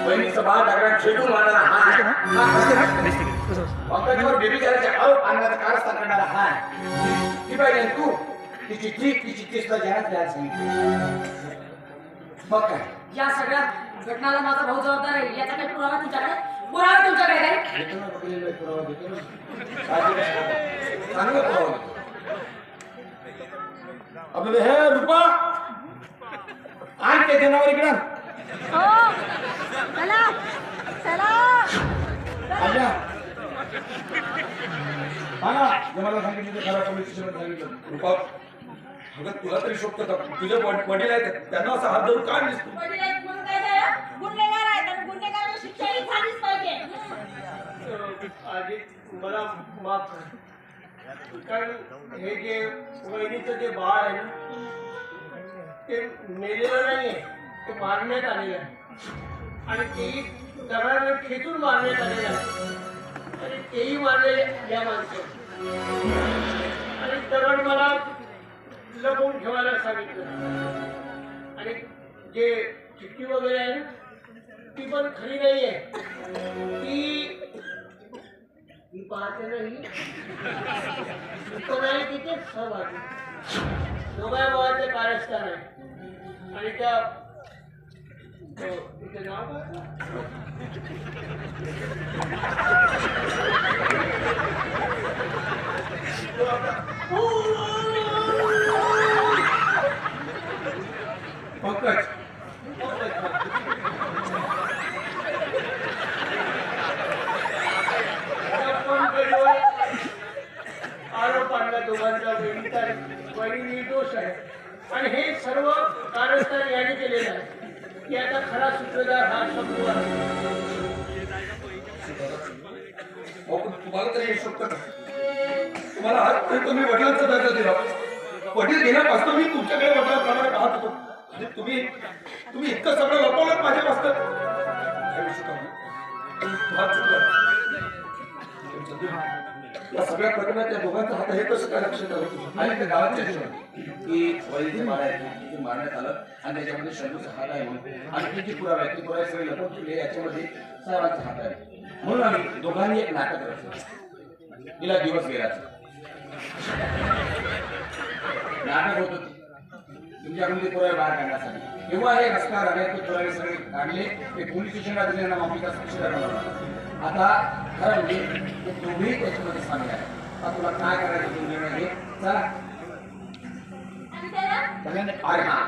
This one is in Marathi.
बहिणीचं बाळ दगडात खेटून मारणारा हा बेबी करायचे आरोप आणण्याचा कारस्थान करणारा हा ती पाहिजे तू तिची ठीक तिची केसला जगात द्यायला सांगितलं मग काय या सगळ्या घटनाला माझा भाऊ जबाबदार आहे. याचा काही पुरावा तुमच्याकडे काय देतो ना पुरावा देतो ना चांगला पुरावा आपलं हे रूपा आण ते जनावर इकडं चला चला आजा हा जमाला सांगितलं ते खरा पोलीस स्टेशनला सांगितलं रूपा अगं तुला तरी शोधतो का तुझे वडील आहेत त्यांना असं हात धरून का दिसतो गुन्हेगार आहेत आणि गुन्हेगाराला शिक्षा ही झालीच पाहिजे. आधी मला माफ कर कारण हे जे वहिनीचं जे बाळ आहे ना ते मेलेलं नाहीये ते मारण्यात आलेलं आहे आणि तेही दगडाने खेचून मारण्यात आलेलं आहे आणि तेही मारले या माणसाने आणि दगड मला लपवून ठेवायला सांगितलं आणि जे चिठ्ठी वगैरे आहे ना ती पण खरी नाही आहे ती पाहते नाही पण आहे तिथे सहभागी दोघा भावाचे कारस्थान आहे आणि त्या तिथे नाव पंकज आरोप आणला दोघांचा वहिनी निर्दोष आहे आणि हे सर्व कारस्थान याने केलेलं आहे की आता खरा सूत्रधार हा शब्द आहे. तुम्हाला तरी शोधतं का तुम्हाला हात तुम्ही वडिलांचा दर्जा दिला वडील घेण्यापासून मी तुमच्याकडे वडिलांप्रमाणे पाहत होतो आणि तुम्ही इतकं सगळं लपवलं माझ्यापासून या सगळ्या प्रकरणात त्या दोघांचा हात हे कसं काय लक्षात आलं आणि त्या गावाच्या की वडीलचे बाळ आहे मारण्यात आलं आणि त्याच्यामध्ये शंभूचा हात आहे म्हणून आणि किती पुरावे आहेत ती पुरावे सगळे लपवून ठेवले याच्यामध्ये साहेबांचा हात आहे म्हणून आम्ही दोघांनी एक नाटक रचलं गेला दिवस गेलाच नाटक होत होती तुमच्याकडून ते पुरावे बाहेर काढण्यासाठी तेव्हा हे रस्त्यावर आले ते पुरावे सगळे काढले ते पोलीस स्टेशनला दिले ना माफीचा आता खरं म्हणजे ते दोघेही त्याच्यामध्ये सामील आहे आता तुला काय करायचं निर्णय घे चला अरे हा